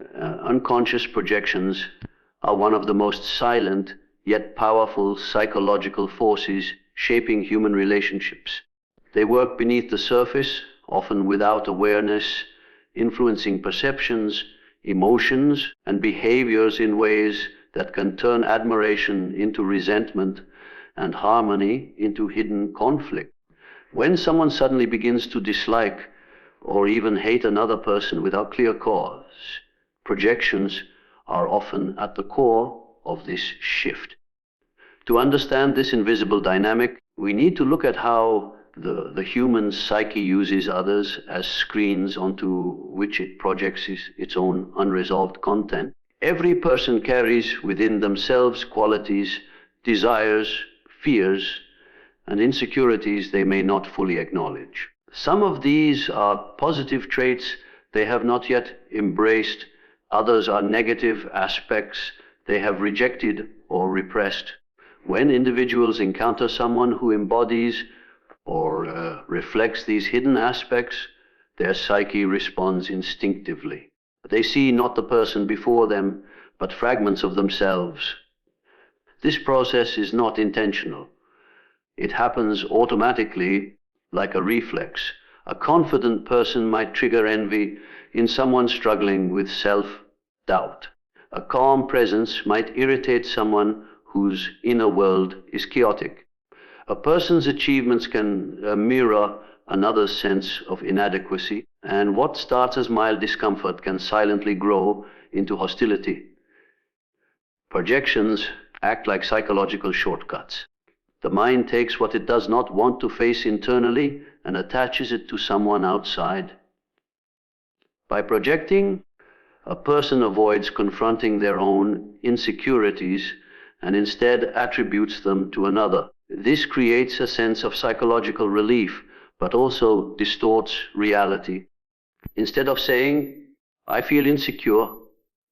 Unconscious projections are one of the most silent yet powerful psychological forces shaping human relationships. They work beneath the surface, often without awareness, influencing perceptions, emotions, and behaviors in ways that can turn admiration into resentment and harmony into hidden conflict. When someone suddenly begins to dislike or even hate another person without clear cause, projections are often at the core of this shift. To understand this invisible dynamic, we need to look at how the human psyche uses others as screens onto which it projects its own unresolved content. Every person carries within themselves qualities, desires, fears, and insecurities they may not fully acknowledge. Some of these are positive traits they have not yet embraced. Others are negative aspects they have rejected or repressed. When individuals encounter someone who embodies or reflects these hidden aspects, their psyche responds instinctively. They see not the person before them, but fragments of themselves. This process is not intentional. It happens automatically, like a reflex. A confident person might trigger envy in someone struggling with self-doubt. A calm presence might irritate someone whose inner world is chaotic. A person's achievements can mirror another's sense of inadequacy, and what starts as mild discomfort can silently grow into hostility. Projections act like psychological shortcuts. The mind takes what it does not want to face internally and attaches it to someone outside. By projecting, a person avoids confronting their own insecurities and instead attributes them to another. This creates a sense of psychological relief, but also distorts reality. Instead of saying, "I feel insecure,"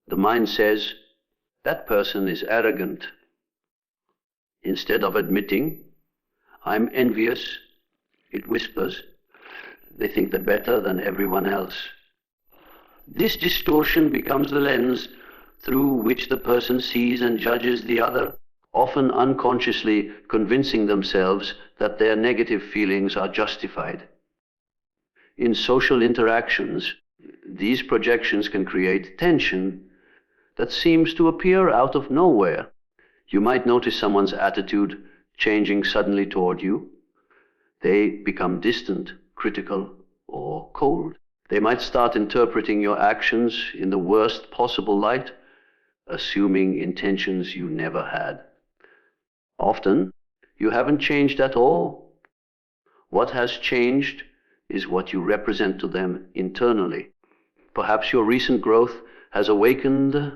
the mind says, "That person is arrogant." Instead of admitting, "I'm envious," it whispers, "They think they're better than everyone else." This distortion becomes the lens through which the person sees and judges the other, often unconsciously convincing themselves that their negative feelings are justified. In social interactions, these projections can create tension that seems to appear out of nowhere. You might notice someone's attitude changing suddenly toward you. They become distant, critical, or cold. They might start interpreting your actions in the worst possible light, assuming intentions you never had. Often, you haven't changed at all. What has changed is what you represent to them internally. Perhaps your recent growth has awakened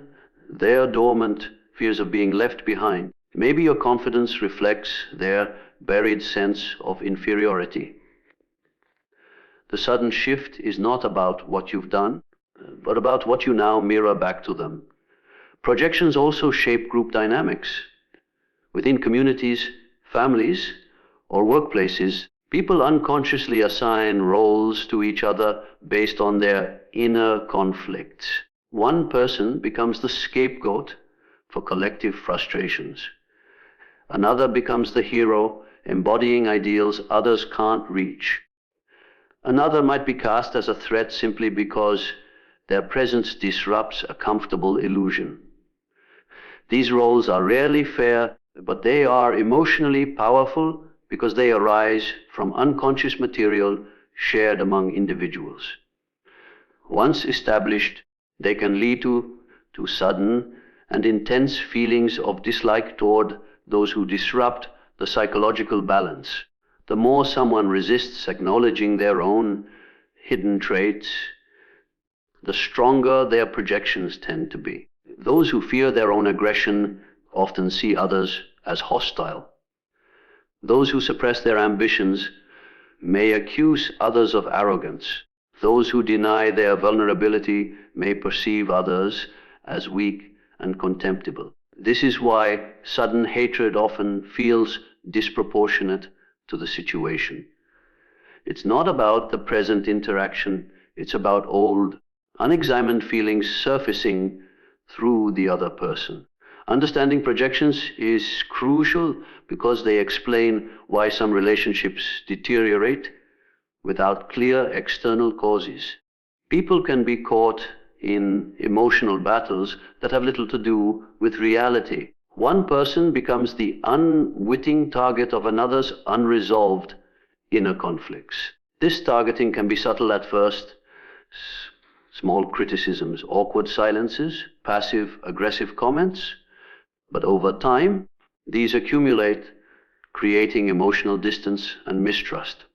their dormant fears of being left behind. Maybe your confidence reflects their buried sense of inferiority. The sudden shift is not about what you've done, but about what you now mirror back to them. Projections also shape group dynamics. Within communities, families, or workplaces, people unconsciously assign roles to each other based on their inner conflicts. One person becomes the scapegoat for collective frustrations. Another becomes the hero, embodying ideals others can't reach. Another might be cast as a threat simply because their presence disrupts a comfortable illusion. These roles are rarely fair, but they are emotionally powerful because they arise from unconscious material shared among individuals. Once established, they can lead to sudden and intense feelings of dislike toward those who disrupt the psychological balance. The more someone resists acknowledging their own hidden traits, the stronger their projections tend to be. Those who fear their own aggression often see others as hostile. Those who suppress their ambitions may accuse others of arrogance. Those who deny their vulnerability may perceive others as weak and contemptible. This is why sudden hatred often feels disproportionate to the situation. It's not about the present interaction, it's about old, unexamined feelings surfacing through the other person. Understanding projections is crucial because they explain why some relationships deteriorate without clear external causes. People can be caught in emotional battles that have little to do with reality. One person becomes the unwitting target of another's unresolved inner conflicts. This targeting can be subtle at first, small criticisms, awkward silences, passive-aggressive comments, but over time, these accumulate, creating emotional distance and mistrust.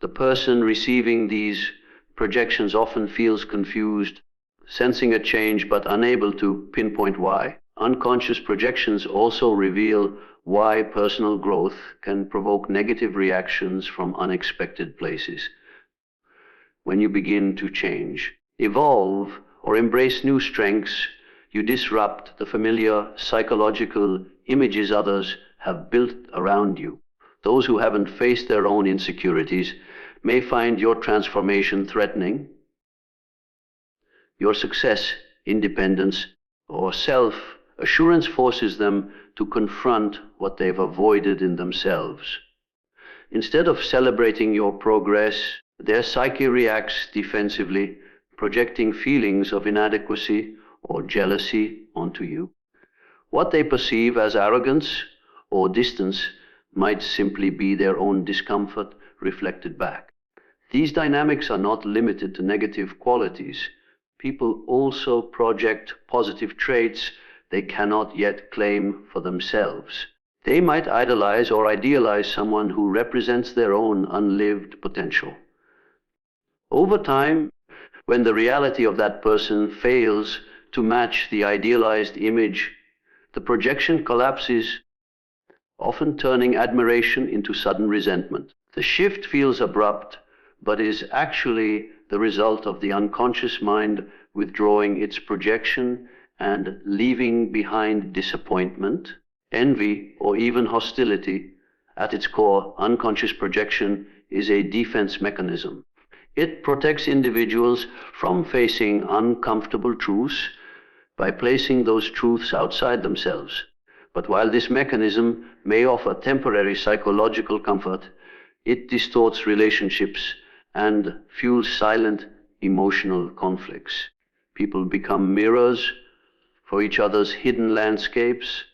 The person receiving these projections often feels confused, sensing a change but unable to pinpoint why. Unconscious projections also reveal why personal growth can provoke negative reactions from unexpected places. When you begin to change, evolve, or embrace new strengths, you disrupt the familiar psychological images others have built around you. Those who haven't faced their own insecurities may find your transformation threatening. Your success, independence, or self-assurance forces them to confront what they've avoided in themselves. Instead of celebrating your progress, their psyche reacts defensively, projecting feelings of inadequacy or jealousy onto you. What they perceive as arrogance or distance might simply be their own discomfort reflected back. These dynamics are not limited to negative qualities. People also project positive traits they cannot yet claim for themselves. They might idolize or idealize someone who represents their own unlived potential. Over time, when the reality of that person fails to match the idealized image, the projection collapses, often turning admiration into sudden resentment. The shift feels abrupt, but is actually the result of the unconscious mind withdrawing its projection and leaving behind disappointment, envy, or even hostility. At its core, unconscious projection is a defense mechanism. It protects individuals from facing uncomfortable truths by placing those truths outside themselves. But while this mechanism may offer temporary psychological comfort, it distorts relationships and fuels silent emotional conflicts. People become mirrors for each other's hidden landscapes,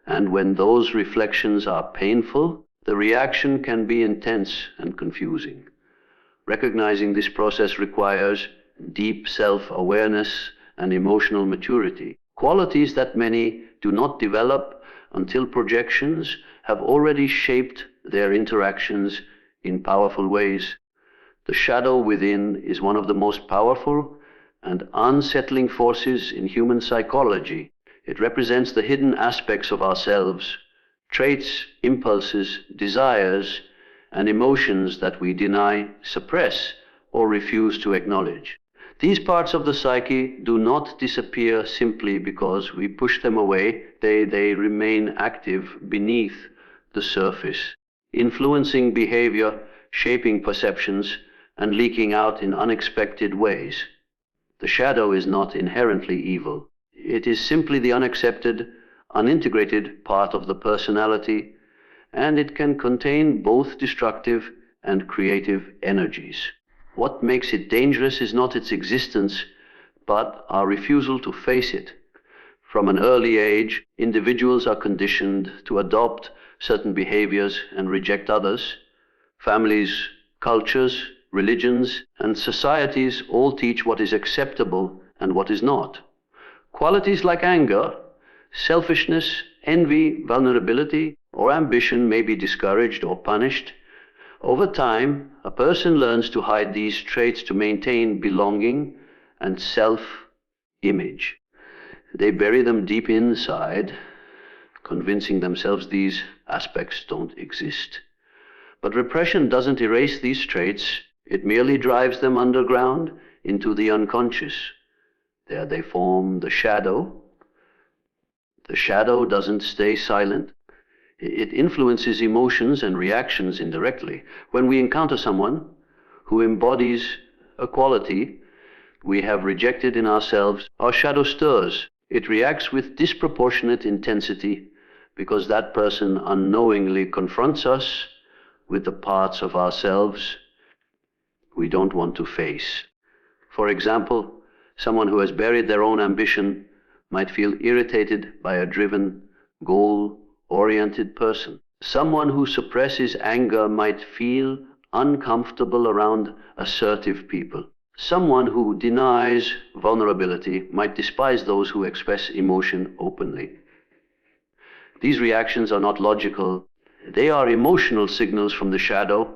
and when those reflections are painful, the reaction can be intense and confusing. Recognizing this process requires deep self-awareness and emotional maturity, qualities that many do not develop until projections have already shaped their interactions in powerful ways. The shadow within is one of the most powerful and unsettling forces in human psychology. It represents the hidden aspects of ourselves, traits, impulses, desires, and emotions that we deny, suppress, or refuse to acknowledge. These parts of the psyche do not disappear simply because we push them away. They remain active beneath the surface, influencing behavior, shaping perceptions, and leaking out in unexpected ways. The shadow is not inherently evil. It is simply the unaccepted, unintegrated part of the personality, and it can contain both destructive and creative energies. What makes it dangerous is not its existence, but our refusal to face it. From an early age, individuals are conditioned to adopt certain behaviors and reject others. Families, cultures, religions, and societies all teach what is acceptable and what is not. Qualities like anger, selfishness, envy, vulnerability, or ambition may be discouraged or punished. Over time, a person learns to hide these traits to maintain belonging and self-image. They bury them deep inside, convincing themselves these aspects don't exist. But repression doesn't erase these traits, it merely drives them underground into the unconscious. There they form the shadow. The shadow doesn't stay silent. It influences emotions and reactions indirectly. When we encounter someone who embodies a quality we have rejected in ourselves, our shadow stirs. It reacts with disproportionate intensity because that person unknowingly confronts us with the parts of ourselves we don't want to face. For example, someone who has buried their own ambition might feel irritated by a driven, goal-oriented person. Someone who suppresses anger might feel uncomfortable around assertive people. Someone who denies vulnerability might despise those who express emotion openly. These reactions are not logical. They are emotional signals from the shadow,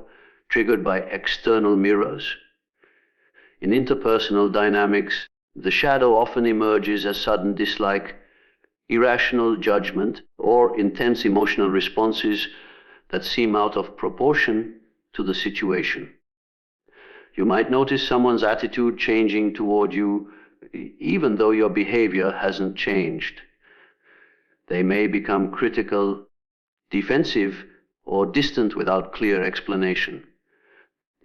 triggered by external mirrors. In interpersonal dynamics, the shadow often emerges as sudden dislike, irrational judgment, or intense emotional responses that seem out of proportion to the situation. You might notice someone's attitude changing toward you even though your behavior hasn't changed. They may become critical, defensive, or distant without clear explanation.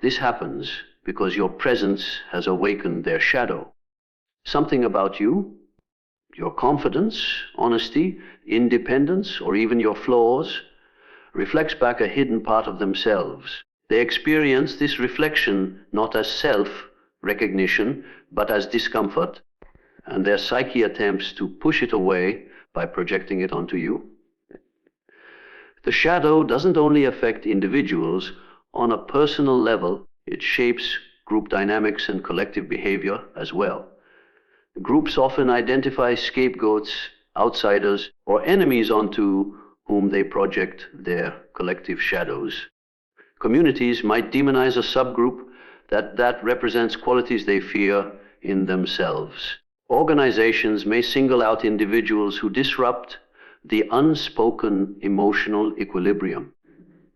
This happens because your presence has awakened their shadow. Something about you, your confidence, honesty, independence, or even your flaws, reflects back a hidden part of themselves. They experience this reflection not as self-recognition, but as discomfort, and their psyche attempts to push it away by projecting it onto you. The shadow doesn't only affect individuals. On a personal level, it shapes group dynamics and collective behavior as well. Groups often identify scapegoats, outsiders, or enemies onto whom they project their collective shadows. Communities might demonize a subgroup that represents qualities they fear in themselves. Organizations may single out individuals who disrupt the unspoken emotional equilibrium.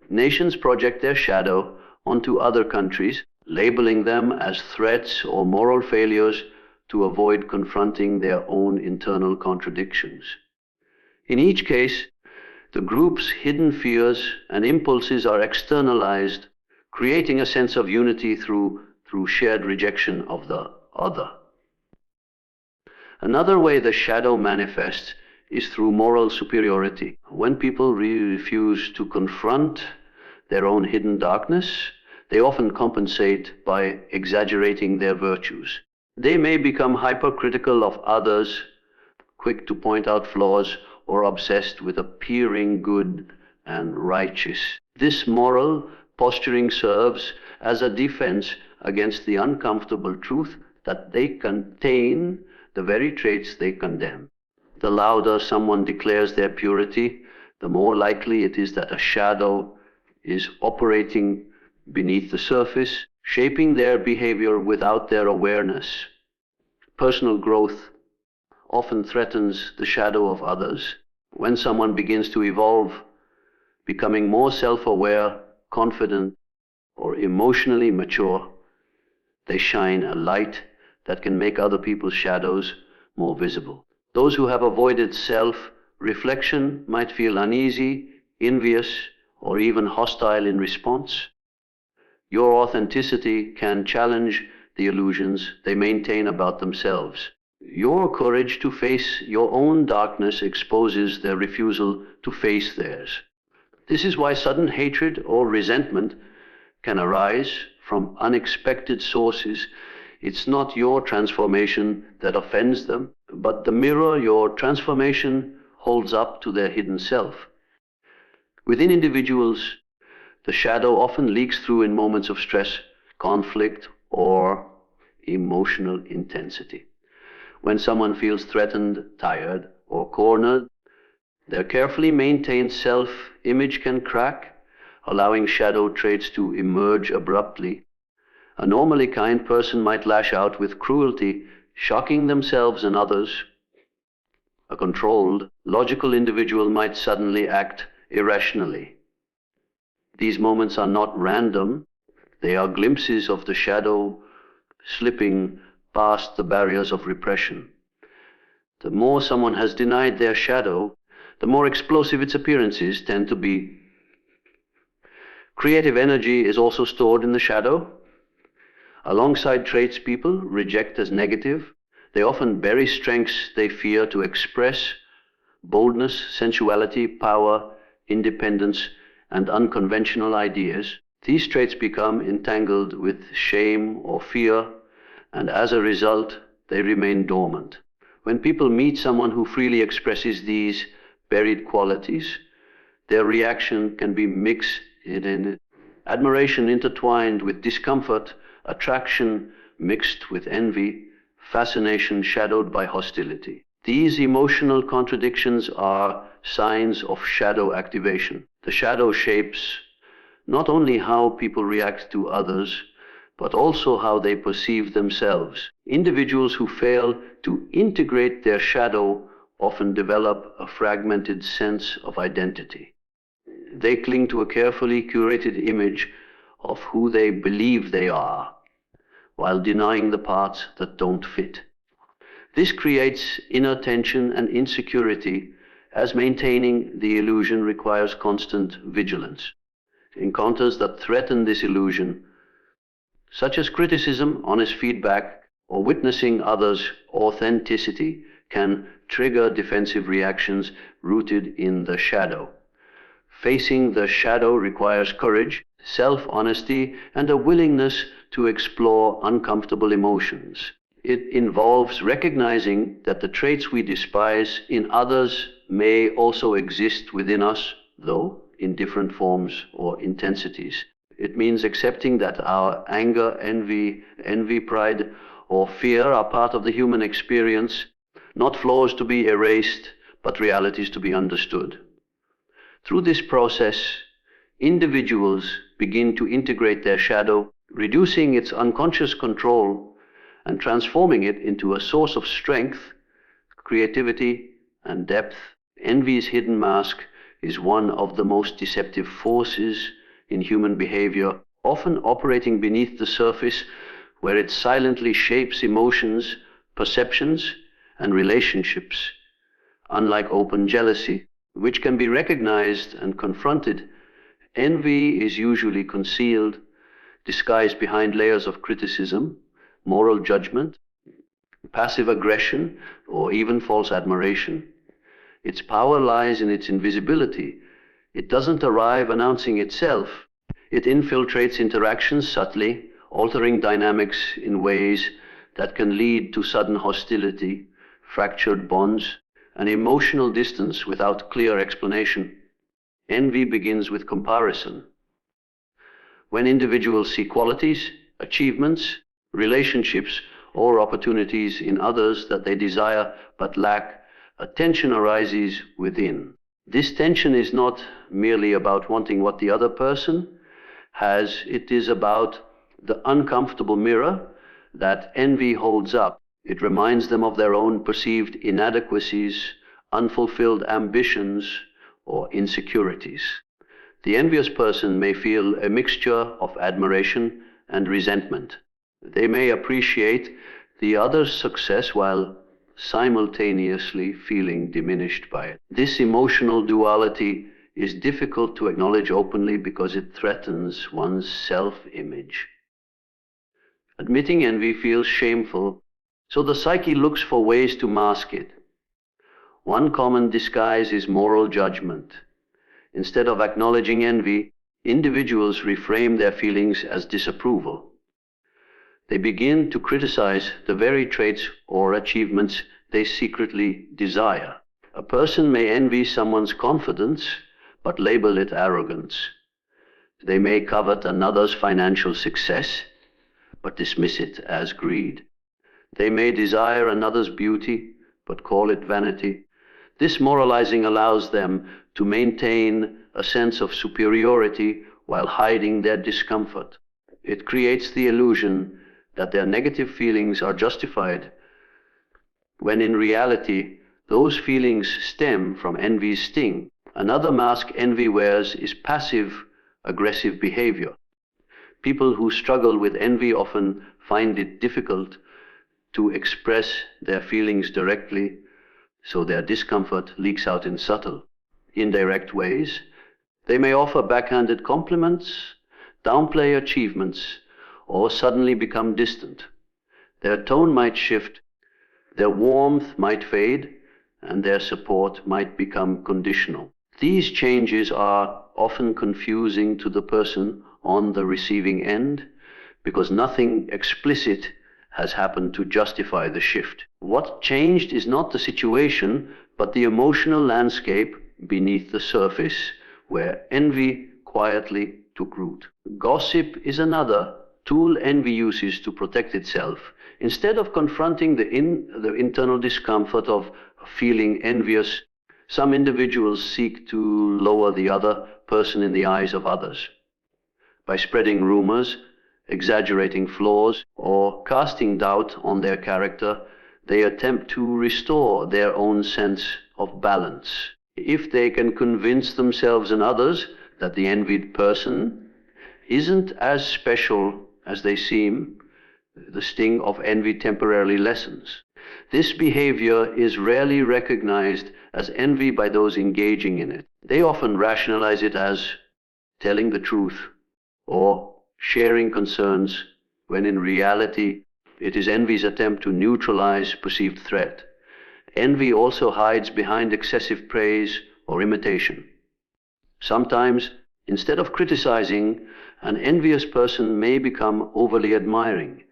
Nations project their shadow onto other countries, labeling them as threats or moral failures to avoid confronting their own internal contradictions. In each case, the group's hidden fears and impulses are externalized, creating a sense of unity through shared rejection of the other. Another way the shadow manifests is through moral superiority. When people refuse to confront their own hidden darkness, they often compensate by exaggerating their virtues. They may become hypercritical of others, quick to point out flaws, or obsessed with appearing good and righteous. This moral posturing serves as a defense against the uncomfortable truth that they contain the very traits they condemn. The louder someone declares their purity, the more likely it is that a shadow is operating beneath the surface, shaping their behavior without their awareness. Personal growth often threatens the shadow of others. When someone begins to evolve, becoming more self-aware, confident, or emotionally mature, they shine a light that can make other people's shadows more visible. Those who have avoided self-reflection might feel uneasy, envious, or even hostile in response. Your authenticity can challenge the illusions they maintain about themselves. Your courage to face your own darkness exposes their refusal to face theirs. This is why sudden hatred or resentment can arise from unexpected sources. It's not your transformation that offends them, but the mirror your transformation holds up to their hidden self. Within individuals, the shadow often leaks through in moments of stress, conflict, or emotional intensity. When someone feels threatened, tired, or cornered, their carefully maintained self-image can crack, allowing shadow traits to emerge abruptly. A normally kind person might lash out with cruelty, shocking themselves and others. A controlled, logical individual might suddenly act irrationally. These moments are not random. They are glimpses of the shadow slipping past the barriers of repression. The more someone has denied their shadow, the more explosive its appearances tend to be. Creative energy is also stored in the shadow. Alongside traits people reject as negative, they often bury strengths they fear to express: boldness, sensuality, power, independence, and unconventional ideas. These traits become entangled with shame or fear, and as a result, they remain dormant. When people meet someone who freely expresses these buried qualities, their reaction can be mixed in admiration intertwined with discomfort, attraction mixed with envy, fascination shadowed by hostility. These emotional contradictions are signs of shadow activation. The shadow shapes not only how people react to others, but also how they perceive themselves. Individuals who fail to integrate their shadow often develop a fragmented sense of identity. They cling to a carefully curated image of who they believe they are, while denying the parts that don't fit. This creates inner tension and insecurity, as maintaining the illusion requires constant vigilance. Encounters that threaten this illusion, such as criticism, honest feedback, or witnessing others' authenticity, can trigger defensive reactions rooted in the shadow. Facing the shadow requires courage, self-honesty, and a willingness to explore uncomfortable emotions. It involves recognizing that the traits we despise in others may also exist within us, though in different forms or intensities. It means accepting that our anger, envy, pride, or fear are part of the human experience, not flaws to be erased, but realities to be understood. Through this process, individuals begin to integrate their shadow, reducing its unconscious control and transforming it into a source of strength, creativity, and depth. Envy's hidden mask is one of the most deceptive forces in human behavior, often operating beneath the surface, where it silently shapes emotions, perceptions, and relationships. Unlike open jealousy, which can be recognized and confronted, envy is usually concealed, disguised behind layers of criticism, moral judgment, passive aggression, or even false admiration. Its power lies in its invisibility. It doesn't arrive announcing itself. It infiltrates interactions subtly, altering dynamics in ways that can lead to sudden hostility, fractured bonds, and emotional distance without clear explanation. Envy begins with comparison. When individuals see qualities, achievements, relationships, or opportunities in others that they desire but lack, a tension arises within. This tension is not merely about wanting what the other person has, it is about the uncomfortable mirror that envy holds up. It reminds them of their own perceived inadequacies, unfulfilled ambitions, or insecurities. The envious person may feel a mixture of admiration and resentment. They may appreciate the other's success while simultaneously feeling diminished by it. This emotional duality is difficult to acknowledge openly because it threatens one's self-image. Admitting envy feels shameful, so the psyche looks for ways to mask it. One common disguise is moral judgment. Instead of acknowledging envy, individuals reframe their feelings as disapproval. They begin to criticize the very traits or achievements they secretly desire. A person may envy someone's confidence, but label it arrogance. They may covet another's financial success, but dismiss it as greed. They may desire another's beauty, but call it vanity. This moralizing allows them to maintain a sense of superiority while hiding their discomfort. It creates the illusion that their negative feelings are justified, when in reality, those feelings stem from envy's sting. Another mask envy wears is passive, aggressive behavior. People who struggle with envy often find it difficult to express their feelings directly, so their discomfort leaks out in subtle, indirect ways. They may offer backhanded compliments, downplay achievements, or suddenly become distant. Their tone might shift, their warmth might fade, and their support might become conditional. These changes are often confusing to the person on the receiving end because nothing explicit has happened to justify the shift. What changed is not the situation, but the emotional landscape beneath the surface where envy quietly took root. Gossip is another tool envy uses to protect itself. Instead of confronting the internal discomfort of feeling envious, some individuals seek to lower the other person in the eyes of others. By spreading rumors, exaggerating flaws, or casting doubt on their character, they attempt to restore their own sense of balance. If they can convince themselves and others that the envied person isn't as special as they seem, the sting of envy temporarily lessens. This behavior is rarely recognized as envy by those engaging in it. They often rationalize it as telling the truth or sharing concerns, when in reality it is envy's attempt to neutralize perceived threat. Envy also hides behind excessive praise or imitation. Sometimes, instead of criticizing, an envious person may become overly admiring.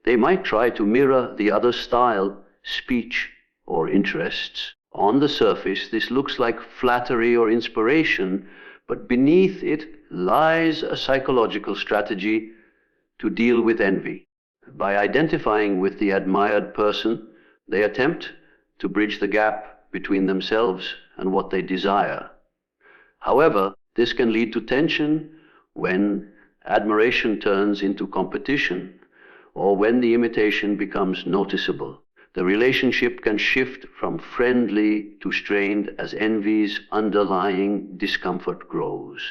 They might try to mirror the other's style, speech, or interests. On the surface, this looks like flattery or inspiration, but beneath it lies a psychological strategy to deal with envy. By identifying with the admired person, they attempt to bridge the gap between themselves and what they desire. However, this can lead to tension when admiration turns into competition, or when the imitation becomes noticeable. The relationship can shift from friendly to strained as envy's underlying discomfort grows.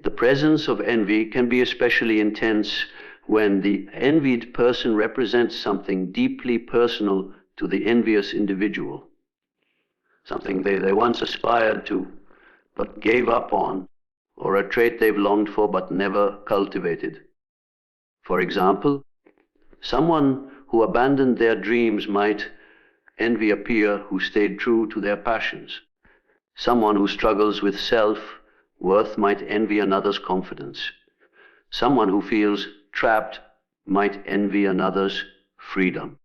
The presence of envy can be especially intense when the envied person represents something deeply personal to the envious individual, something they once aspired to but gave up on, or a trait they've longed for but never cultivated. For example, someone who abandoned their dreams might envy a peer who stayed true to their passions. Someone who struggles with self-worth might envy another's confidence. Someone who feels trapped might envy another's freedom.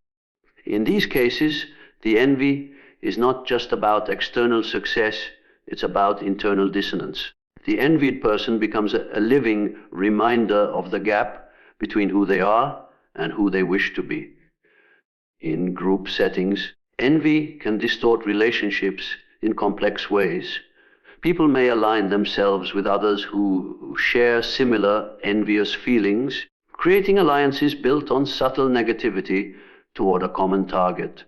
In these cases, the envy is not just about external success, it's about internal dissonance. The envied person becomes a living reminder of the gap between who they are and who they wish to be. In group settings, envy can distort relationships in complex ways. People may align themselves with others who share similar envious feelings, creating alliances built on subtle negativity toward a common target.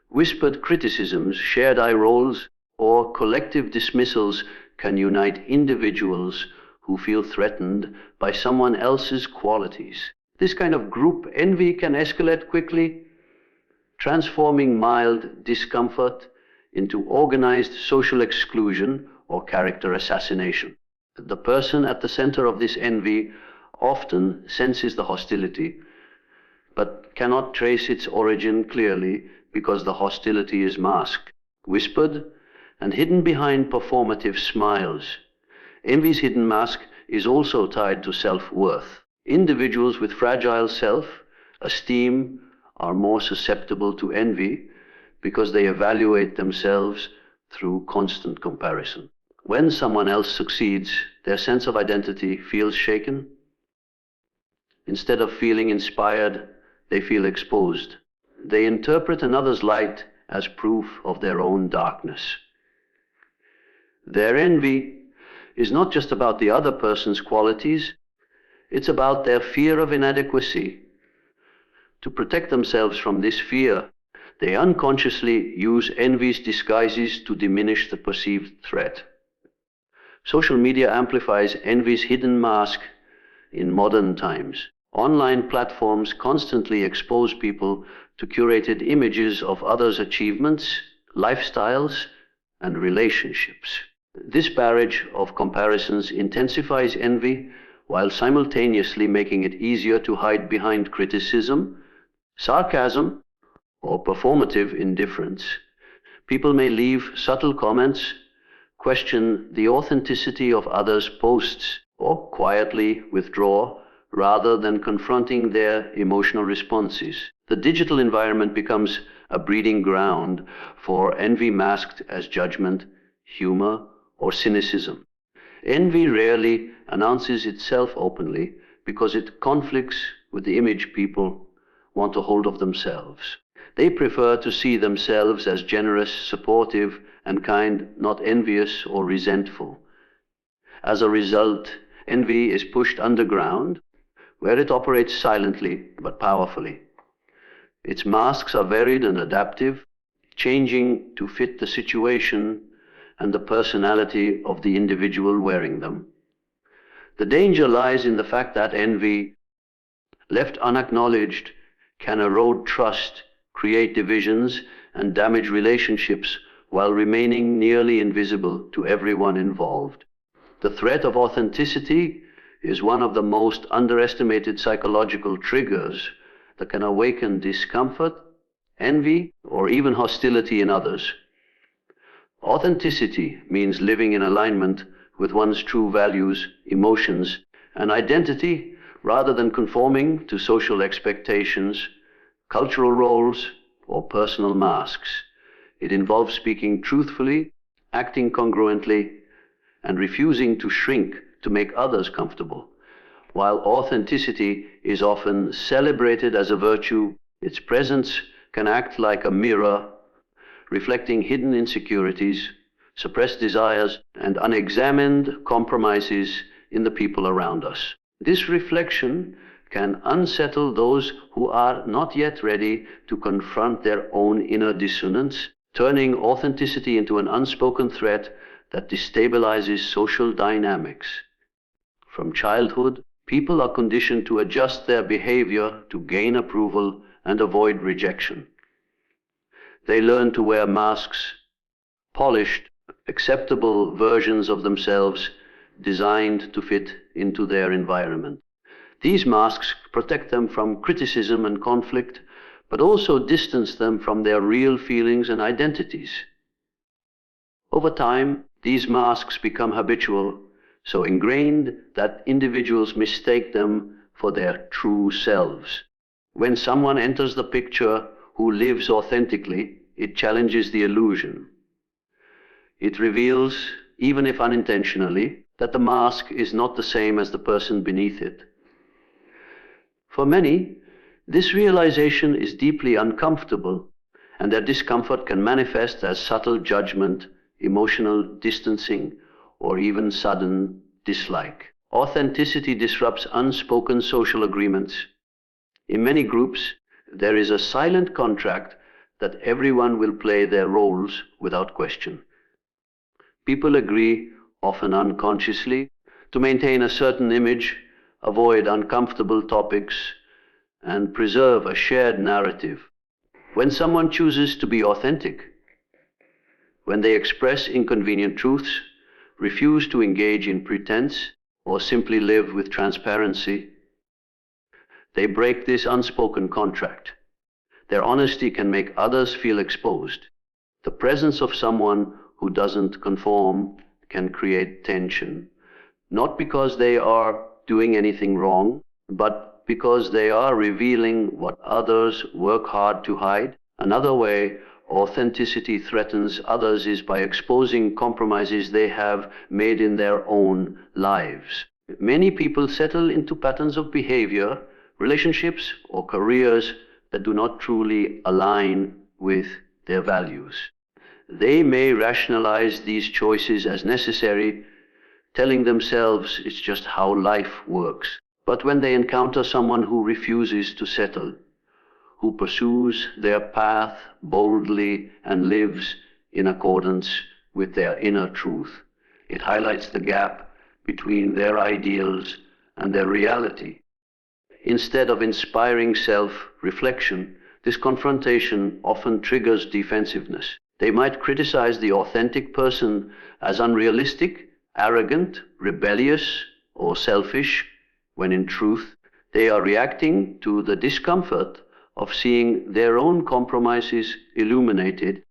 Whispered criticisms, shared eye rolls, or collective dismissals can unite individuals who feel threatened by someone else's qualities. This kind of group envy can escalate quickly, transforming mild discomfort into organized social exclusion or character assassination. The person at the center of this envy often senses the hostility, but cannot trace its origin clearly because the hostility is masked, whispered, and hidden behind performative smiles. Envy's hidden mask is also tied to self-worth. Individuals with fragile self-esteem are more susceptible to envy because they evaluate themselves through constant comparison. When someone else succeeds, their sense of identity feels shaken. Instead of feeling inspired, they feel exposed. They interpret another's light as proof of their own darkness. Their envy is not just about the other person's qualities, it's about their fear of inadequacy. To protect themselves from this fear, they unconsciously use envy's disguises to diminish the perceived threat. Social media amplifies envy's hidden mask in modern times. Online platforms constantly expose people to curated images of others' achievements, lifestyles, and relationships. This barrage of comparisons intensifies envy while simultaneously making it easier to hide behind criticism, sarcasm, or performative indifference. People may leave subtle comments, question the authenticity of others' posts, or quietly withdraw rather than confronting their emotional responses. The digital environment becomes a breeding ground for envy masked as judgment, humor, or cynicism. Envy rarely announces itself openly because it conflicts with the image people want to hold of themselves. They prefer to see themselves as generous, supportive, and kind, not envious or resentful. As a result, envy is pushed underground, where it operates silently but powerfully. Its masks are varied and adaptive, changing to fit the situation and the personality of the individual wearing them. The danger lies in the fact that envy, left unacknowledged, can erode trust, create divisions, and damage relationships while remaining nearly invisible to everyone involved. The threat of authenticity is one of the most underestimated psychological triggers that can awaken discomfort, envy, or even hostility in others. Authenticity means living in alignment with one's true values, emotions, and identity rather than conforming to social expectations, cultural roles, or personal masks. It involves speaking truthfully, acting congruently, and refusing to shrink to make others comfortable. While authenticity is often celebrated as a virtue, its presence can act like a mirror, reflecting hidden insecurities, suppressed desires, and unexamined compromises in the people around us. This reflection can unsettle those who are not yet ready to confront their own inner dissonance, turning authenticity into an unspoken threat that destabilizes social dynamics. From childhood, people are conditioned to adjust their behavior to gain approval and avoid rejection. They learn to wear masks, polished, acceptable versions of themselves designed to fit into their environment. These masks protect them from criticism and conflict, but also distance them from their real feelings and identities. Over time, these masks become habitual, so ingrained that individuals mistake them for their true selves. When someone enters the picture who lives authentically, it challenges the illusion. It reveals, even if unintentionally, that the mask is not the same as the person beneath it. For many, this realization is deeply uncomfortable, and their discomfort can manifest as subtle judgment, emotional distancing, or even sudden dislike. Authenticity disrupts unspoken social agreements. In many groups, there is a silent contract that everyone will play their roles without question. People agree, often unconsciously, to maintain a certain image, avoid uncomfortable topics, and preserve a shared narrative. When someone chooses to be authentic, when they express inconvenient truths, refuse to engage in pretense, or simply live with transparency, they break this unspoken contract. Their honesty can make others feel exposed. The presence of someone who doesn't conform can create tension, not because they are doing anything wrong, but because they are revealing what others work hard to hide. Another way authenticity threatens others is by exposing compromises they have made in their own lives. Many people settle into patterns of behavior, relationships, or careers that do not truly align with their values. They may rationalize these choices as necessary, telling themselves it's just how life works. But when they encounter someone who refuses to settle, who pursues their path boldly and lives in accordance with their inner truth, it highlights the gap between their ideals and their reality. Instead of inspiring self-reflection, this confrontation often triggers defensiveness. They might criticize the authentic person as unrealistic, arrogant, rebellious, or selfish, when in truth they are reacting to the discomfort of seeing their own compromises illuminated.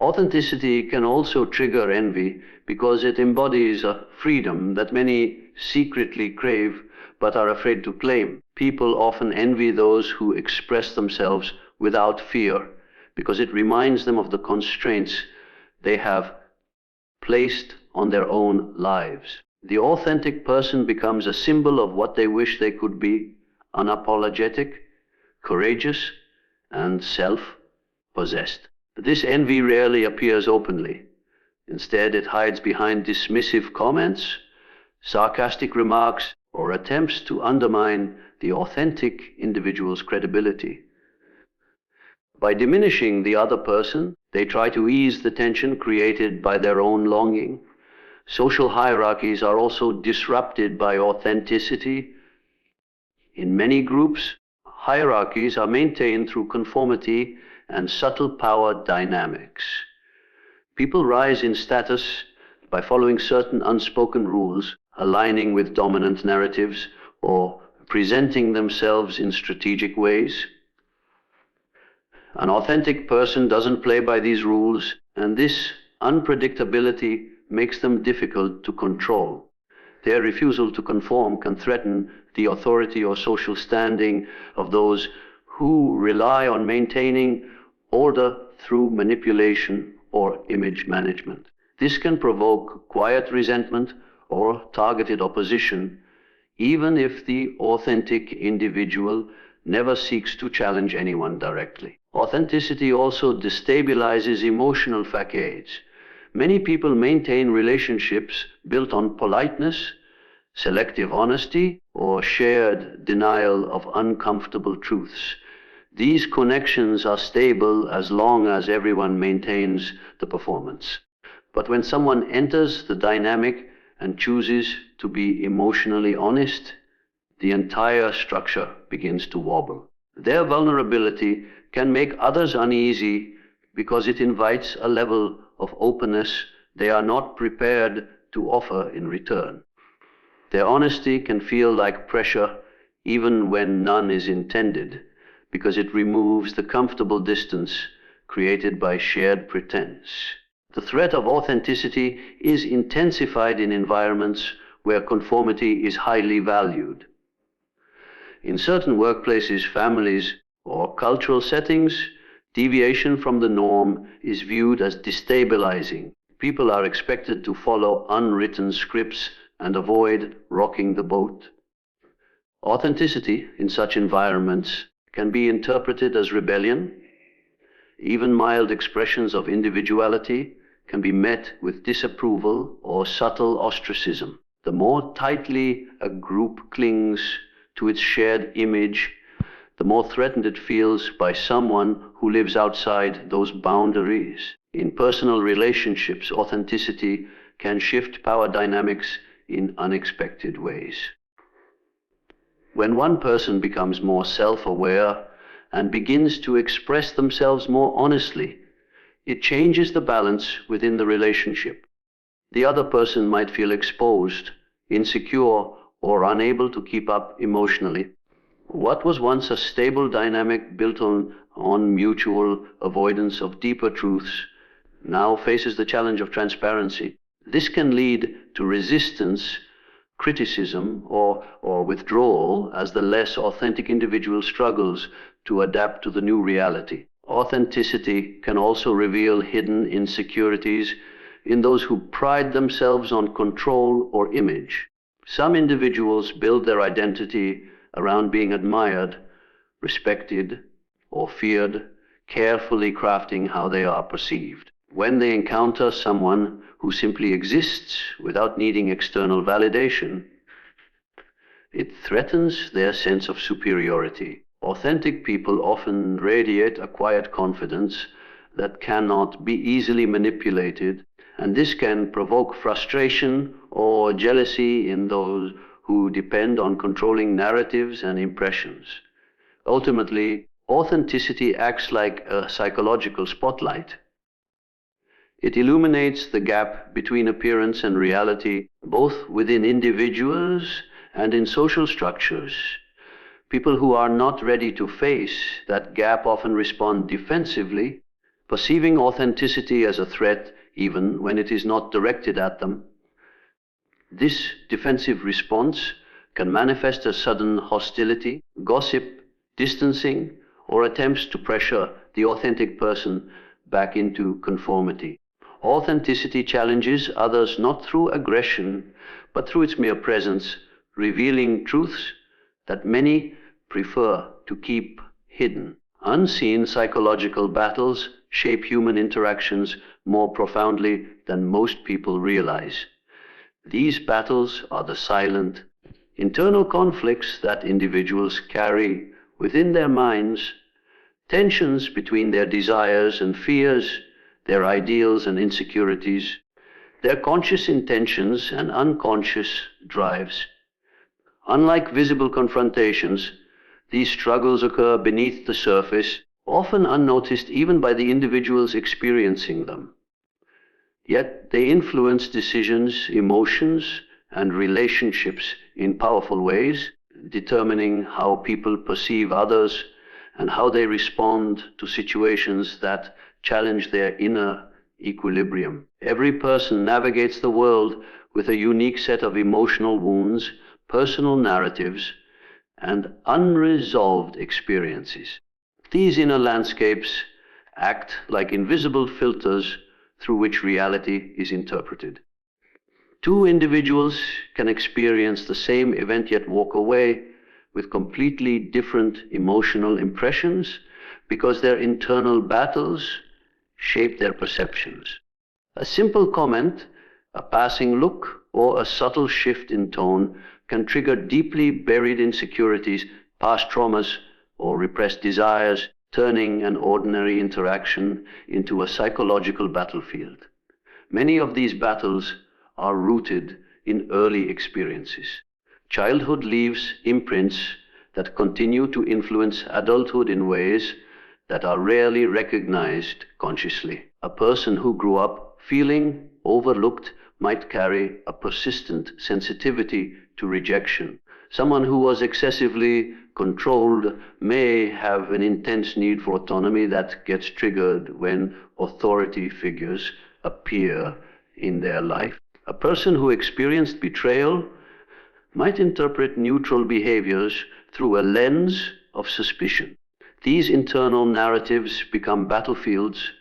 Authenticity can also trigger envy because it embodies a freedom that many secretly crave but are afraid to claim. People often envy those who express themselves without fear because it reminds them of the constraints they have placed on their own lives. The authentic person becomes a symbol of what they wish they could be: unapologetic, courageous, and self-possessed. This envy rarely appears openly. Instead, it hides behind dismissive comments, sarcastic remarks, or attempts to undermine the authentic individual's credibility. By diminishing the other person, they try to ease the tension created by their own longing. Social hierarchies are also disrupted by authenticity. In many groups, hierarchies are maintained through conformity and subtle power dynamics. People rise in status by following certain unspoken rules, aligning with dominant narratives, or presenting themselves in strategic ways. An authentic person doesn't play by these rules, and this unpredictability makes them difficult to control. Their refusal to conform can threaten the authority or social standing of those who rely on maintaining order through manipulation or image management. This can provoke quiet resentment or targeted opposition, even if the authentic individual never seeks to challenge anyone directly. Authenticity also destabilizes emotional facades. Many people maintain relationships built on politeness, selective honesty, or shared denial of uncomfortable truths. These connections are stable as long as everyone maintains the performance. But when someone enters the dynamic and chooses to be emotionally honest, the entire structure begins to wobble. Their vulnerability can make others uneasy because it invites a level of openness they are not prepared to offer in return. Their honesty can feel like pressure even when none is intended, because it removes the comfortable distance created by shared pretense. The threat of authenticity is intensified in environments where conformity is highly valued. In certain workplaces, families, or cultural settings, deviation from the norm is viewed as destabilizing. People are expected to follow unwritten scripts and avoid rocking the boat. Authenticity in such environments can be interpreted as rebellion. Even mild expressions of individuality can be met with disapproval or subtle ostracism. The more tightly a group clings to its shared image, the more threatened it feels by someone who lives outside those boundaries. In personal relationships, authenticity can shift power dynamics in unexpected ways. When one person becomes more self-aware and begins to express themselves more honestly, it changes the balance within the relationship. The other person might feel exposed, insecure, or unable to keep up emotionally. What was once a stable dynamic built on mutual avoidance of deeper truths now faces the challenge of transparency. This can lead to resistance, criticism, or withdrawal as the less authentic individual struggles to adapt to the new reality. Authenticity can also reveal hidden insecurities in those who pride themselves on control or image. Some individuals build their identity around being admired, respected, or feared, carefully crafting how they are perceived. When they encounter someone who simply exists without needing external validation, it threatens their sense of superiority. Authentic people often radiate a quiet confidence that cannot be easily manipulated, and this can provoke frustration or jealousy in those who depend on controlling narratives and impressions. Ultimately, authenticity acts like a psychological spotlight. It illuminates the gap between appearance and reality, both within individuals and in social structures. People who are not ready to face that gap often respond defensively, perceiving authenticity as a threat even when it is not directed at them. This defensive response can manifest as sudden hostility, gossip, distancing, or attempts to pressure the authentic person back into conformity. Authenticity challenges others not through aggression, but through its mere presence, revealing truths that many prefer to keep hidden. Unseen psychological battles shape human interactions more profoundly than most people realize. These battles are the silent, internal conflicts that individuals carry within their minds, tensions between their desires and fears, their ideals and insecurities, their conscious intentions and unconscious drives. Unlike visible confrontations, these struggles occur beneath the surface, often unnoticed even by the individuals experiencing them. Yet they influence decisions, emotions, and relationships in powerful ways, determining how people perceive others and how they respond to situations that challenge their inner equilibrium. Every person navigates the world with a unique set of emotional wounds, personal narratives, and unresolved experiences. These inner landscapes act like invisible filters through which reality is interpreted. Two individuals can experience the same event yet walk away with completely different emotional impressions because their internal battles shape their perceptions. A simple comment, a passing look, or a subtle shift in tone can trigger deeply buried insecurities, past traumas, or repressed desires, turning an ordinary interaction into a psychological battlefield. Many of these battles are rooted in early experiences. Childhood leaves imprints that continue to influence adulthood in ways that are rarely recognized consciously. A person who grew up feeling overlooked might carry a persistent sensitivity to rejection. Someone who was excessively controlled may have an intense need for autonomy that gets triggered when authority figures appear in their life. A person who experienced betrayal might interpret neutral behaviors through a lens of suspicion. These internal narratives become battlefields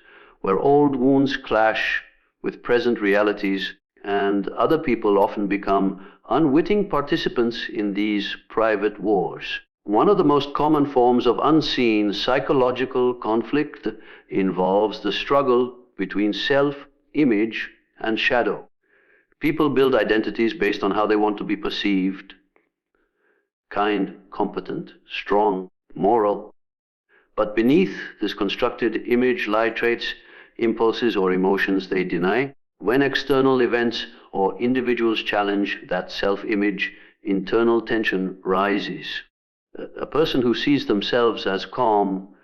where old wounds clash with present realities, and other people often become unwitting participants in these private wars. One of the most common forms of unseen psychological conflict involves the struggle between self-image and shadow. People build identities based on how they want to be perceived: kind, competent, strong, moral. But beneath this constructed image lie traits, impulses, or emotions they deny. When external events or individuals challenge that self-image, internal tension rises. A person who sees themselves as calm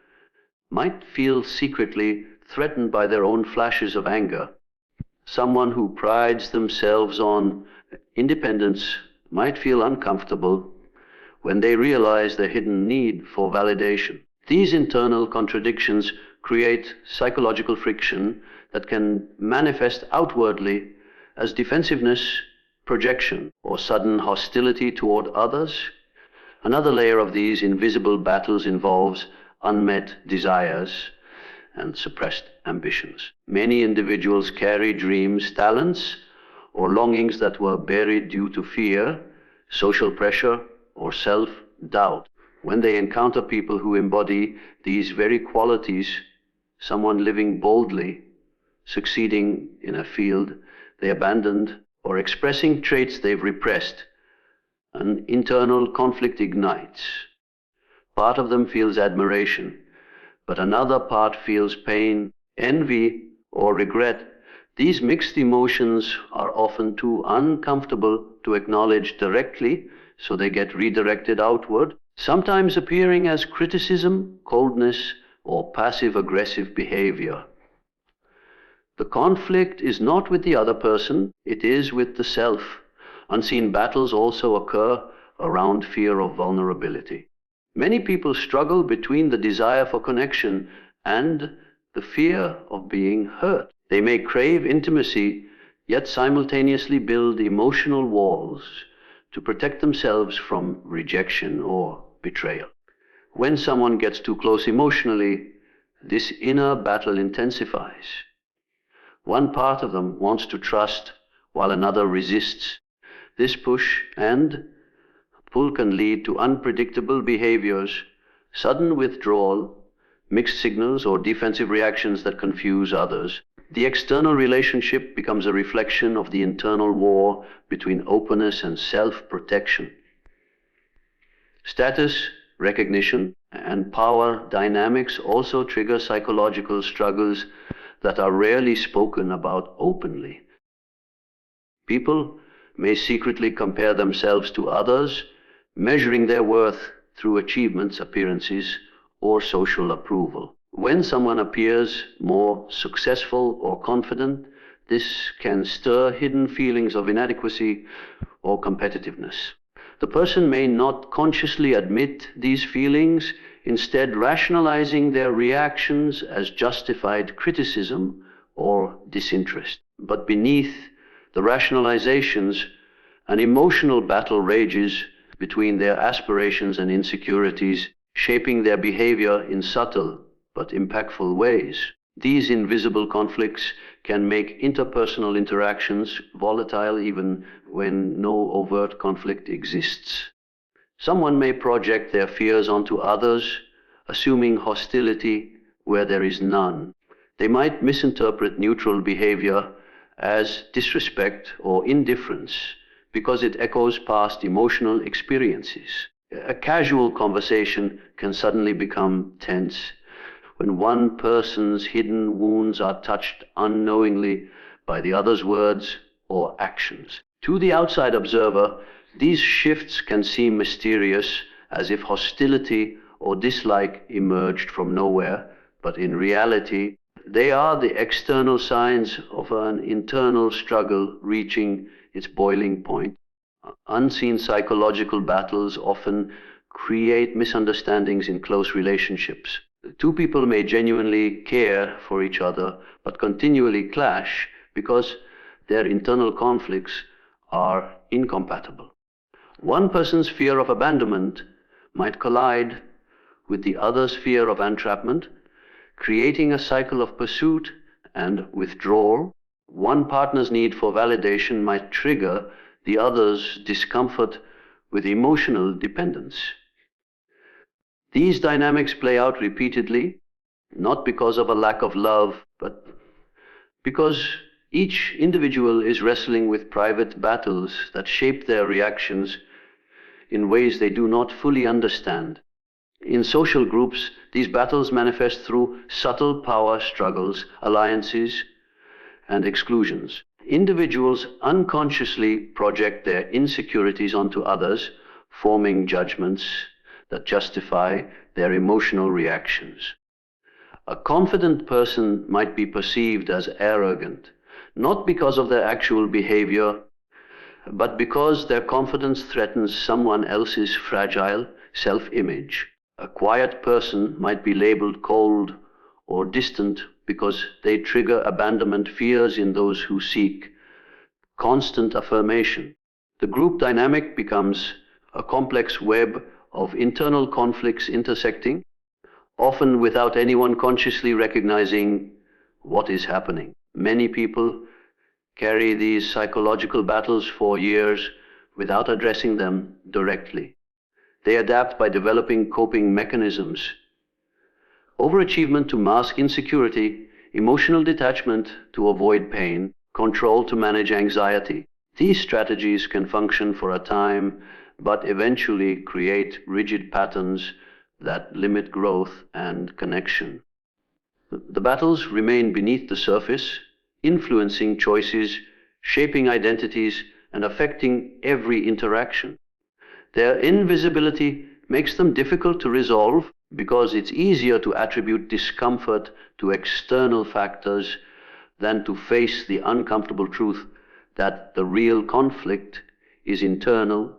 might feel secretly threatened by their own flashes of anger. Someone who prides themselves on independence might feel uncomfortable when they realize the hidden need for validation. These internal contradictions create psychological friction that can manifest outwardly as defensiveness, projection, or sudden hostility toward others. Another layer of these invisible battles involves unmet desires and suppressed ambitions. Many individuals carry dreams, talents, or longings that were buried due to fear, social pressure, or self-doubt. When they encounter people who embody these very qualities, someone living boldly, succeeding in a field they abandoned, or expressing traits they've repressed, an internal conflict ignites. Part of them feels admiration, but another part feels pain, envy, or regret. These mixed emotions are often too uncomfortable to acknowledge directly, so they get redirected outward, sometimes appearing as criticism, coldness, or passive-aggressive behavior. The conflict is not with the other person, it is with the self. Unseen battles also occur around fear of vulnerability. Many people struggle between the desire for connection and the fear of being hurt. They may crave intimacy, yet simultaneously build emotional walls to protect themselves from rejection or betrayal. When someone gets too close emotionally, this inner battle intensifies. One part of them wants to trust while another resists. This push and pull can lead to unpredictable behaviors, sudden withdrawal, mixed signals, or defensive reactions that confuse others. The external relationship becomes a reflection of the internal war between openness and self-protection. Status, recognition, and power dynamics also trigger psychological struggles that are rarely spoken about openly. People may secretly compare themselves to others, measuring their worth through achievements, appearances, or social approval. When someone appears more successful or confident, this can stir hidden feelings of inadequacy or competitiveness. The person may not consciously admit these feelings, instead rationalizing their reactions as justified criticism or disinterest. But beneath the rationalizations, an emotional battle rages between their aspirations and insecurities, shaping their behavior in subtle but impactful ways. These invisible conflicts can make interpersonal interactions volatile even when no overt conflict exists. Someone may project their fears onto others, assuming hostility where there is none. They might misinterpret neutral behavior as disrespect or indifference because it echoes past emotional experiences. A casual conversation can suddenly become tense when one person's hidden wounds are touched unknowingly by the other's words or actions. To the outside observer, these shifts can seem mysterious, as if hostility or dislike emerged from nowhere, but in reality, they are the external signs of an internal struggle reaching its boiling point. Unseen psychological battles often create misunderstandings in close relationships. Two people may genuinely care for each other, but continually clash because their internal conflicts are incompatible. One person's fear of abandonment might collide with the other's fear of entrapment, creating a cycle of pursuit and withdrawal. One partner's need for validation might trigger the other's discomfort with emotional dependence. These dynamics play out repeatedly, not because of a lack of love, but because each individual is wrestling with private battles that shape their reactions in ways they do not fully understand. In social groups, these battles manifest through subtle power struggles, alliances, and exclusions. Individuals unconsciously project their insecurities onto others, forming judgments that justify their emotional reactions. A confident person might be perceived as arrogant, not because of their actual behavior, but because their confidence threatens someone else's fragile self-image. A quiet person might be labeled cold or distant because they trigger abandonment fears in those who seek constant affirmation. The group dynamic becomes a complex web of internal conflicts intersecting, often without anyone consciously recognizing what is happening. Many people carry these psychological battles for years without addressing them directly. They adapt by developing coping mechanisms. Overachievement to mask insecurity, emotional detachment to avoid pain, control to manage anxiety. These strategies can function for a time, but eventually create rigid patterns that limit growth and connection. The battles remain beneath the surface, influencing choices, shaping identities, and affecting every interaction. Their invisibility makes them difficult to resolve because it's easier to attribute discomfort to external factors than to face the uncomfortable truth that the real conflict is internal